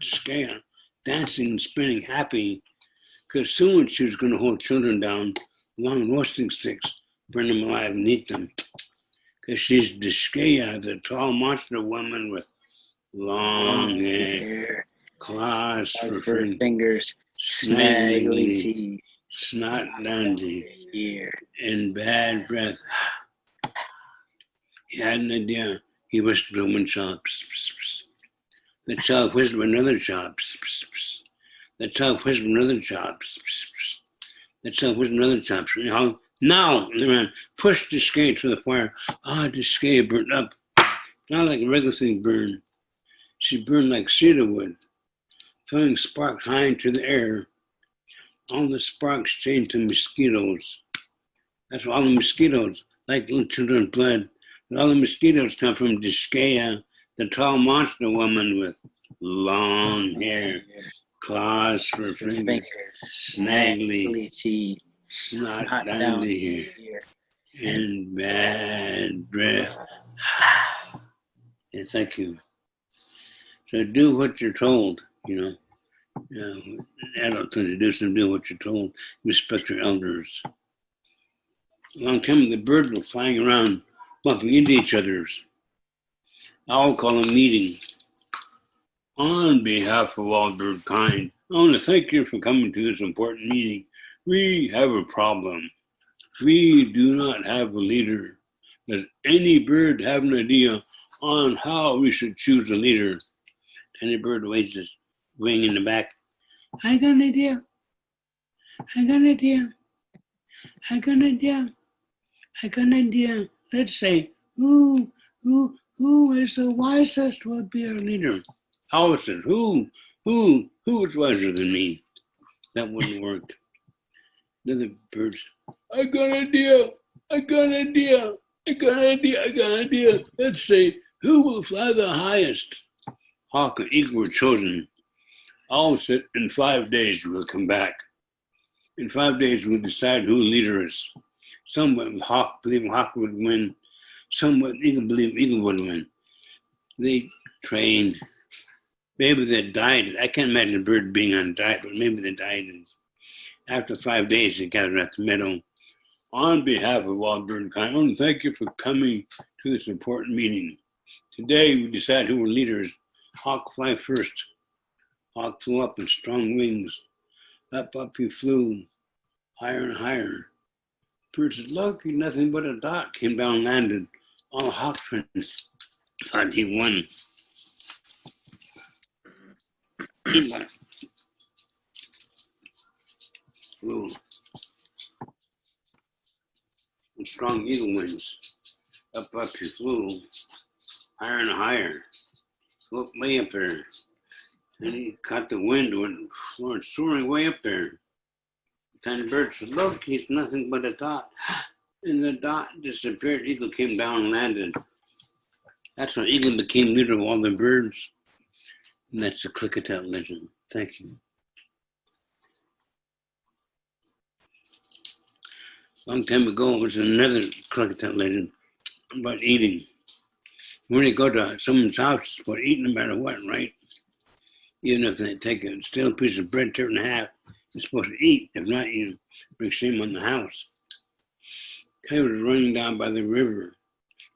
Deskea dancing and spinning, happy. Because soon she was going to hold children down, long roasting sticks, burn them alive and eat them. Because she's Deskea, the tall monster woman with long hair, claws for fingers, snaggly teeth, snot down to ear, and bad breath. He had an idea. He whispered to one child, pss, pss, pss. The child whispered another child, pss, pss, pss. The child whispered another child, pss, pss, pss. The child whispered another child, pss. Now, the man pushed Deskea to the fire. Deskea burned up. Not like a regular thing burned. She burned like cedar wood, throwing sparks high into the air. All the sparks changed to mosquitoes. That's why all the mosquitoes, like little children's blood, but all the mosquitoes come from Deskea, the tall monster woman with long hair, claws for fingers, snaggly teeth, snot down the ear, and bad breath. Yeah, thank you. So do what you're told, adults introduce them to do what you're told. Respect your elders. A long time the birds were flying around, bumping into each other's. I'll call a meeting. On behalf of all bird kind, I want to thank you for coming to this important meeting. We have a problem. We do not have a leader. Does any bird have an idea on how we should choose a leader? Tiny bird waves his wing in the back. I got an idea. I got an idea. I got an idea. I got an idea. Let's say, who is the wisest will be our leader? Alice says, who is wiser than me? That wouldn't work. Another bird, I got an idea. I got an idea. I got an idea. I got an idea. Let's say, who will fly the highest? Hawk and eagle were chosen. Owl said, in 5 days we'll come back. In 5 days we'll decide who the leader is. Some with Hawk believe Hawk would win. Some with Eagle believe Eagle would win. They trained. Maybe they died. I can't imagine a bird being on a diet, but maybe they died. And after 5 days, they gathered at the meadow. On behalf of all bird kind, I want to thank you for coming to this important meeting. Today we decide who are leaders. Hawk fly first. Hawk flew up in strong wings. Up he flew, higher and higher. Bird said, look, he's nothing but a dot. Came down and landed. All Hawk friends thought he won. Flew. And strong eagle wings. Up he flew, higher and higher. Flew way up there. And he caught the wind and went soaring way up there. The tiny bird said, look, he's nothing but a dot. And the dot disappeared. Eagle came down and landed. That's when Eagle became leader of all the birds. And that's the Klickitat legend. Thank you. Long time ago, it was another Klickitat legend about eating. When you go to someone's house, it's about eating no matter what, right? Even if they take a stale piece of bread, tear it in half, you're supposed to eat. If not, you bring shame on the house. Coyote was running down by the river.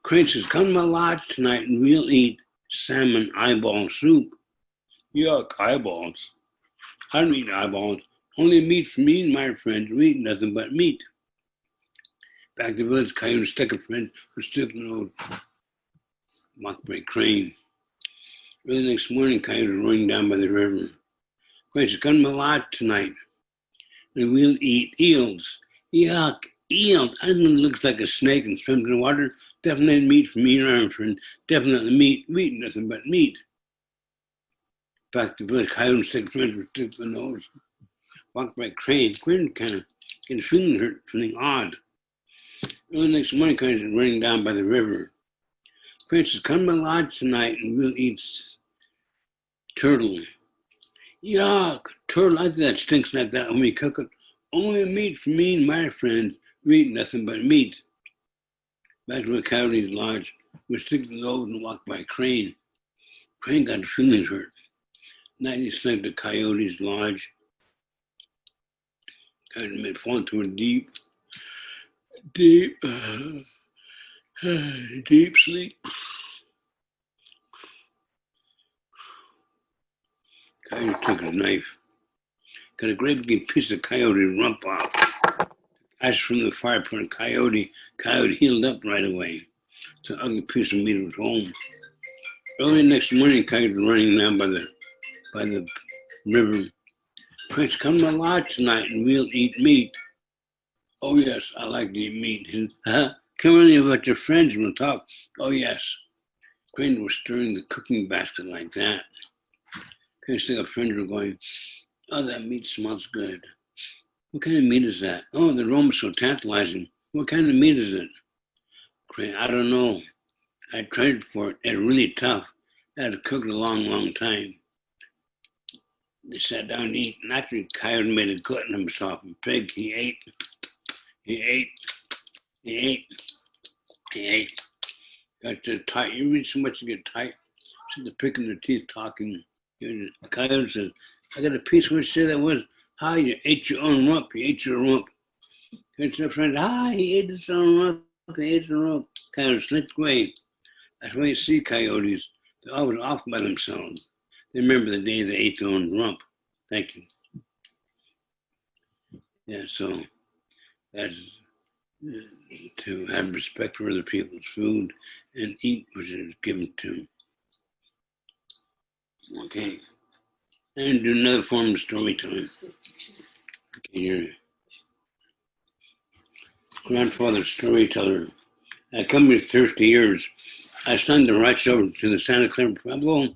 Crane says, come to my lodge tonight and we'll eat salmon eyeball soup. Yuck, eyeballs. I don't eat eyeballs. Only meat for me and my friends. We eat nothing but meat. Back to the village, Coyote stuck a friend who stood in the old mockbreak Crane. Early next morning, Coyote was running down by the river. Crane says, come to my lodge tonight and we'll eat eels. Yuck, eels. I think it looks like a snake and swims in the water. Definitely meat for me and our friend. Definitely meat. We eat nothing but meat. Back to the village, Coyote and stick friends were stiff to the nose. Walked by Crane. Crane kind of getting feeling hurt, feeling odd. Early next morning, Crane was running down by the river. Crane says, come to my lodge tonight and we'll eat turtle. Yuck, turtle. I think that stinks like that when we cook it. Only meat for me and my friends. We eat nothing but meat. Back to the Coyote's lodge, we stick to the nose and walk by Crane. Crane got his feelings hurt. Night he slept at Coyote's lodge. Coyote made fall into a deep sleep. Coyote took his knife, cut a great big piece of Coyote rump off. Ash from the fire put a Coyote. Coyote healed up right away. It's an ugly piece of meat was home. Early next morning, Coyote was running down by the river. Prince, come to my lodge tonight and we'll eat meat. Oh yes, I like to eat meat. Come on in with your friends and we'll talk. Oh yes. Crane was stirring the cooking basket like that. Crane's friends were going, oh, that meat smells good. What kind of meat is that? Oh, the aroma's so tantalizing. What kind of meat is it? Crane, I don't know. I tried for it. It's really tough. I had to cook it a long, long time. They sat down to eat, and actually Coyote made a glutton himself. And Pig, he ate. Got too tight. You read so much you get tight. So they're picking their teeth, talking. The Coyote says, I got a piece. What say that was? Hi, you ate your own rump. He ate your rump. Coyote said, friend, hi, he ate his own rump. He ate your rump. Coyote slipped away. That's why you see coyotes. They're always off by themselves. They remember the day they ate their own rump. Thank you. Yeah, so that's to have respect for other people's food and eat what is given to. Okay. And do another form of storytelling. Okay, your grandfather storyteller. I come here 30 years. I sent the rights over to the Santa Clara Pueblo.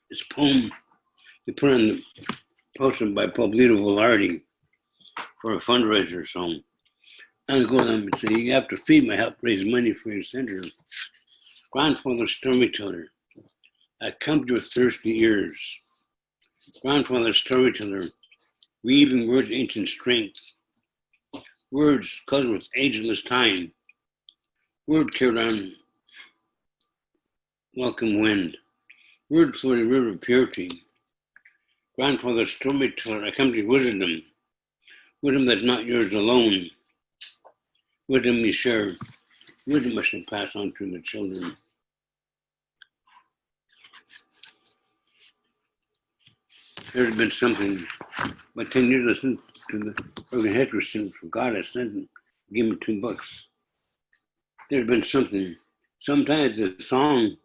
This poem they put on the posted by Pablito Velarde for a fundraiser. So I go to them and say, you have to feed my help raise money for your center. Grandfather storyteller. I come to 30 years. Grandfather storyteller. Weaving words ancient strength. Words colored with ageless time. Word carried on welcome wind. Word for the river purity. Grandfather storyteller, I come to wisdom. Wisdom that's not yours alone. Wisdom you share. Wisdom must be passed on to the children. There's been something, about 10 years I listened to the organization for God. I sent them, give me 2 books. There's been something, sometimes a song,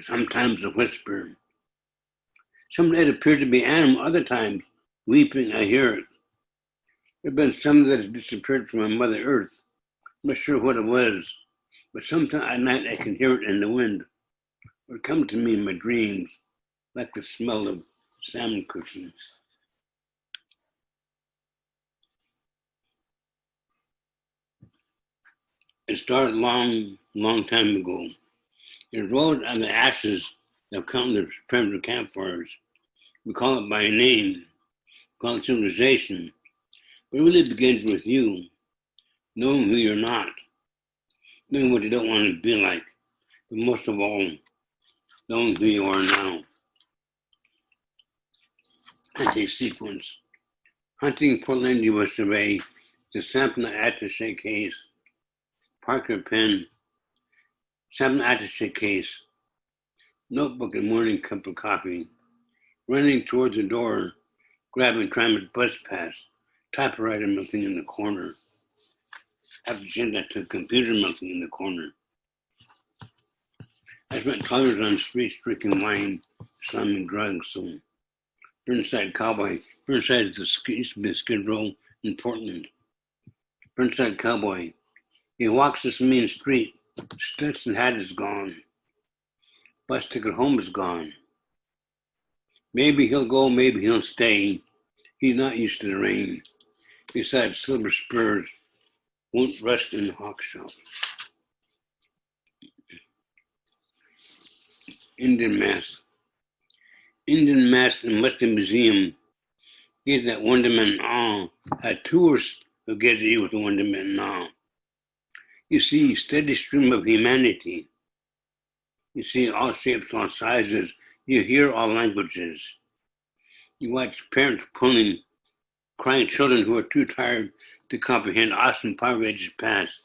sometimes a whisper. Sometimes it appeared to be animal, other times weeping, I hear it. There's been some that has disappeared from my Mother Earth. I'm not sure what it was, but sometimes at night I can hear it in the wind, or come to me in my dreams, like the smell of salmon cooking. It started long time ago. It rose on the ashes of countless primitive campfires. We call it by a name, call it civilization. But it really begins with you, knowing who you're not, knowing what you don't want to be like, but most of all, knowing who you are now. Hunting sequence. Hunting Portland, USA, the Sampson Attaché case. Parker pen. Sampson Attaché case. Notebook and morning cup of coffee. Running towards the door, grabbing tram bus pass. Typewriter melting in the corner. After change that to computer melting in the corner. I spent colors on streets drinking wine, slamming drugs, so Burnside Cowboy. Burnside is the Skid Row in Portland. Burnside Cowboy. He walks this main street. Stetson hat is gone. Bus ticket home is gone. Maybe he'll go, maybe he'll stay. He's not used to the rain. Besides, silver spurs won't rust in the hawk shop. Indian mask. Indian mask in Western Museum gives that wonderment and awe. A tourist who gets you with the wonderment and awe. You see steady stream of humanity. You see all shapes, all sizes. You hear all languages. You watch parents pulling crying children who are too tired to comprehend awesome Power Ages past.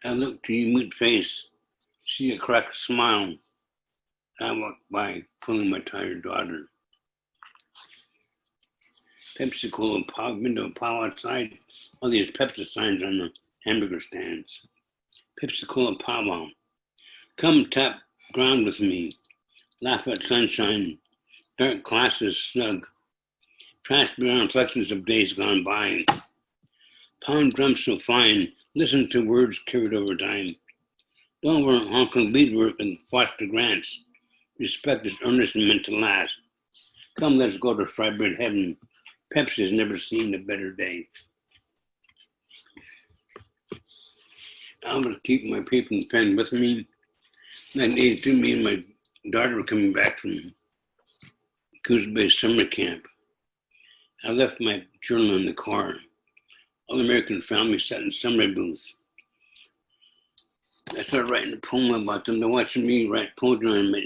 I look to your mute face, see a cracked smile. I walk by, pulling my tired daughter. Pepsi Cola, window, power outside. All these Pepsi signs on the hamburger stands. Pepsi Cola, power. Come tap ground with me. Laugh at sunshine. Dark classes snug. Trash beyond reflections of days gone by. Pound drums so fine. Listen to words carried over time. Don't work Hong Kong lead work and foster grants. Respect is earnest and meant to last. Come, let's go to fried bread heaven. Pepsi has never seen a better day. I'm going to keep my paper and pen with me. That day, too, me and my daughter were coming back from Coos Bay summer camp. I left my journal in the car. All American family sat in summer booth. I started writing a poem about them. They're watching me write poetry on my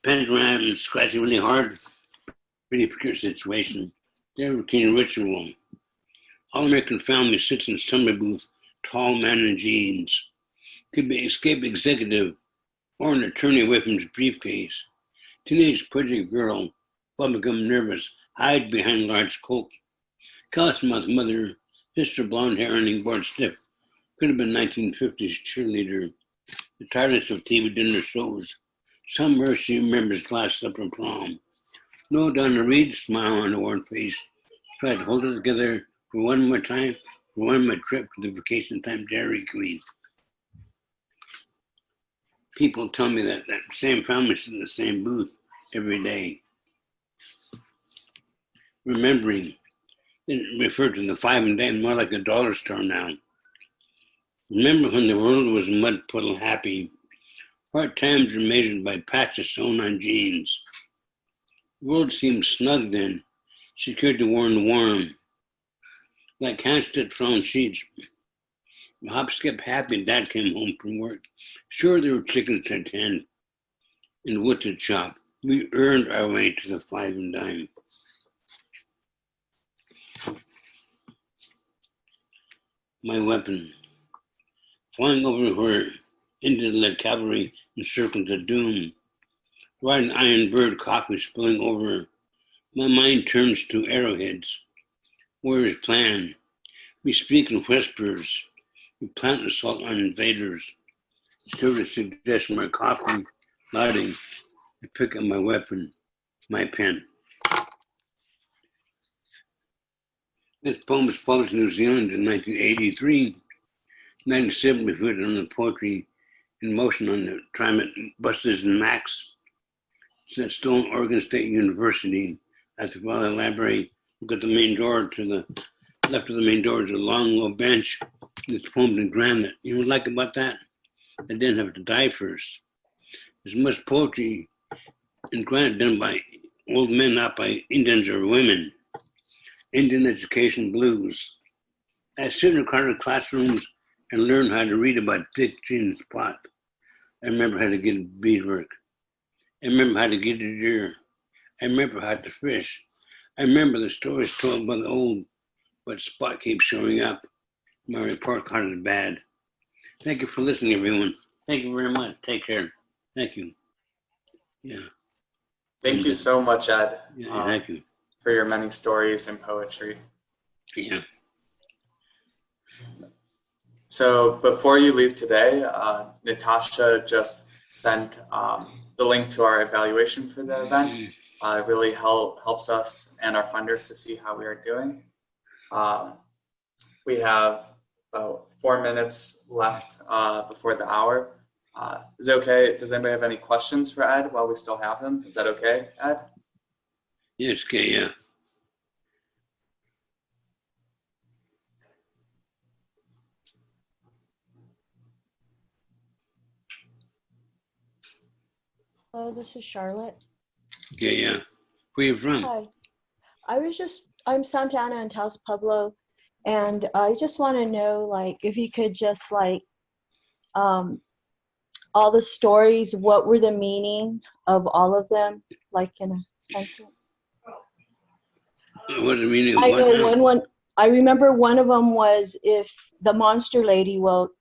pen around and scratching really hard. Pretty precarious situation. They're routine ritual. All American family sits in summer booth, tall man in jeans. Could be escape executive or an attorney away from his briefcase. Teenage project girl, bubblegum nervous, hide behind large coat Cosmo's mother, sister, blonde hair, and born stiff. Could have been 1950s cheerleader. The tiredness of TV dinner shows. Somewhere she remembers last supper and prom. No Donna Reed, smile on a worn face. Tried to hold it together for one more time, for one more trip to the vacation time Dairy Queen. People tell me that same family's in the same booth every day. Remembering, they refer to the 5 and dime more like a dollar store now. Remember when the world was mud puddle happy. Hard times were measured by patches sewn on jeans. The world seemed snug then, secured to warm warm. Like hand-stitched thrown sheets. Hop, skip, happy, Dad came home from work. Sure, there were chickens to attend and wood to chop. We earned our way to the 5 and dime. My weapon. Flying over her Indian-led cavalry in circles of doom. Riding iron bird, coffee spilling over. My mind turns to arrowheads. Warriors plan. We speak in whispers. We plant assault on invaders. Stir to suggest my coffee, lighting. I pick up my weapon, my pen. This poem was published in New Zealand in 1983. 97 we put it on the Poetry in Motion on the TriMet buses and Max. It's at Stone Oregon State University at the Valley Library. Look at the main door. To the left of the main door is a long, low bench. It's poemed in granite. You know what I like about that? I didn't have to die first. There's much poetry in granite done by old men, not by Indians or women. Indian education blues. I sit in crowded classrooms and learn how to read about Dick Cheney's plot. I remember how to get beadwork. I remember how to get a deer. I remember how to fish. I remember the stories told by the old, but Spot keeps showing up. My report card is bad. Thank you for listening, everyone. Thank you very much. Take care. Thank you. Yeah. Thank you so much, Ed. Yeah, thank you. For your many stories and poetry. Yeah. So before you leave today, Natasha just sent the link to our evaluation for the event. It really helps us and our funders to see how we are doing. We have about 4 minutes left before the hour. Is it okay? Does anybody have any questions for Ed while we still have him? Is that okay, Ed? Yes, okay, yeah. Hello, this is Charlotte. Okay, yeah. Where are you from? Hi. I'm Santa Ana and Taos Pueblo, and I just want to know, like, if you could just, like, all the stories, what were the meaning of all of them, like, in a sentence? What do you mean? I know I remember one of them was if the monster lady will,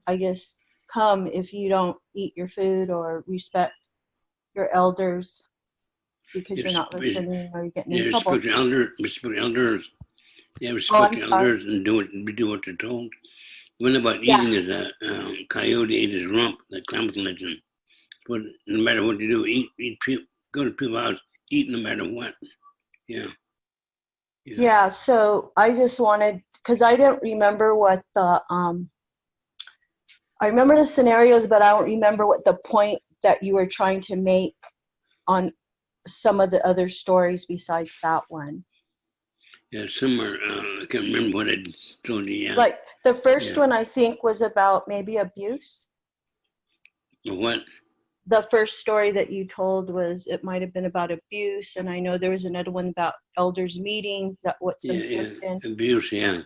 I guess, come if you don't eat your food or respect your elders because you're not listening or you're getting in trouble. Respect elders. Yeah, respect elders and do what you're told. One about eating is a coyote ate his rump, the Klamath legend. But no matter what you do, go to people's house, eat no matter what. Yeah. Yeah, so I just wanted, because I didn't remember what the, I remember the scenarios, but I don't remember what the point that you were trying to make on some of the other stories besides that one. Yeah, somewhere, I can't remember what I told you, yeah. Like, the first one I think was about maybe abuse. What? The first story that you told was, it might have been about abuse, and I know there was another one about elders meetings, what's important. Abuse, yeah.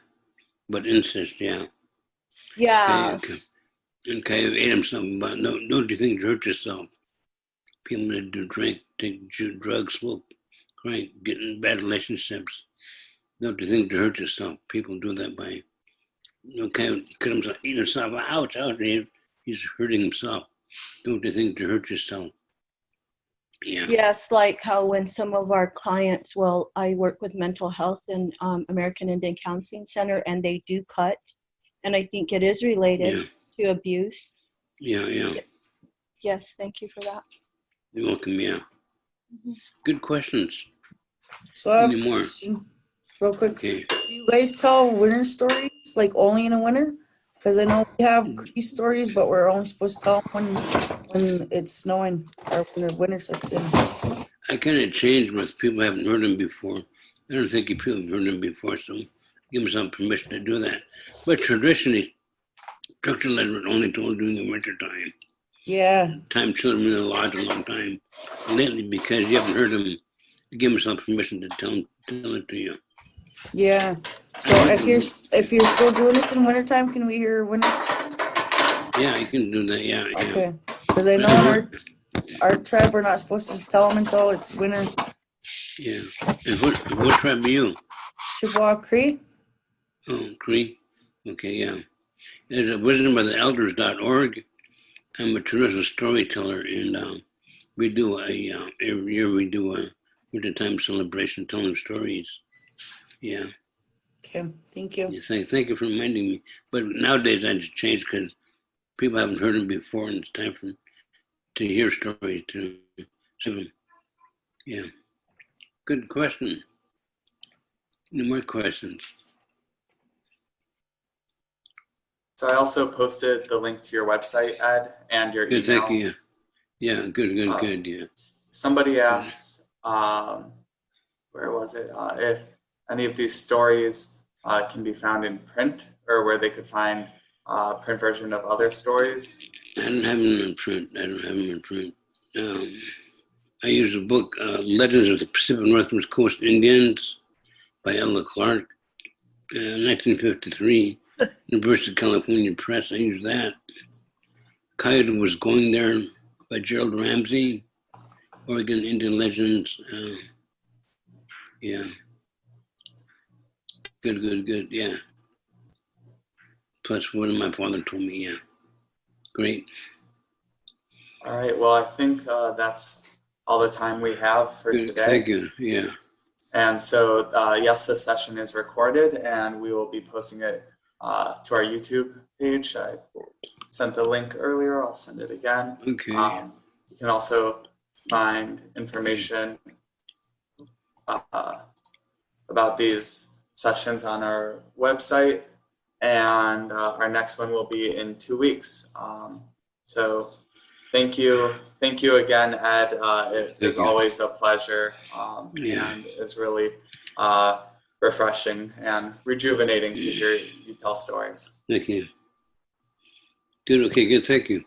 But incest, yeah. Yeah. And Coyote ate himself, but don't do things to hurt yourself. People that do drink, take drugs, smoke, crank, get in bad relationships. Don't do things to hurt yourself. People do that by, Coyote cut himself, eat himself. Ouch, he's hurting himself. Don't do things to hurt yourself. Yeah. Yes, like how when some of our clients, well, I work with mental health in American Indian Counseling Center, and they do cut, and I think it is related Yeah. to abuse. Yeah. Yes, thank you for that. You're welcome. Yeah. Mhm. Good questions. So I have Any a more? question, real quick. Okay. Do you guys tell winter stories like only in the winter? Because I know we have Cree stories, but we're only supposed to tell them when it's snowing or when the winter sets in. I kind of changed with people who haven't heard them before. I don't think you people have heard them before, so give them some permission to do that. But traditionally, Dr. Ledward only told during the winter time. Yeah. Time children in the lodge a long time. Lately, because you haven't heard them, give them some permission to tell it to you. Yeah. So if you're still doing this in wintertime, can we hear winter stories? Yeah, you can do that. Yeah. Okay. Because I know in our tribe we're not supposed to tell them until it's winter. Yeah. And what tribe are you? Chippewa Cree? Oh, Cree. Okay, yeah. There's a wisdomoftheelders.org. I'm a traditional storyteller, and we do every year we do a wintertime celebration telling stories. Yeah. Okay. Thank you. Yeah, thank you for reminding me. But nowadays I just changed because people haven't heard them before, and it's time for them to hear stories to see them. Yeah. Good question. No more questions. So I also posted the link to your website, Ed, and your Good, email. thank you. Yeah, good, yeah. Somebody asked, where was it? If any of these stories can be found in print, or where they could find print version of other stories. I don't have them in print. I use a book, Legends of the Pacific Northwest Coast Indians by Ella Clark, 1953, University of California Press. I use that. Coyote Was Going There by Gerald Ramsey, Oregon Indian Legends. Yeah. Good, yeah. Plus what my father told me, yeah. Great. All right, well, I think that's all the time we have for Good, today. thank you, yeah. And so, yes, this session is recorded, and we will be posting it to our YouTube page. I sent the link earlier. I'll send it again. Okay. You can also find information about these sessions on our website, and our next one will be in 2 weeks. So thank you again, Ed. It is always a pleasure, and it's really refreshing and rejuvenating to hear you tell stories. Thank you. Good, okay, good, thank you.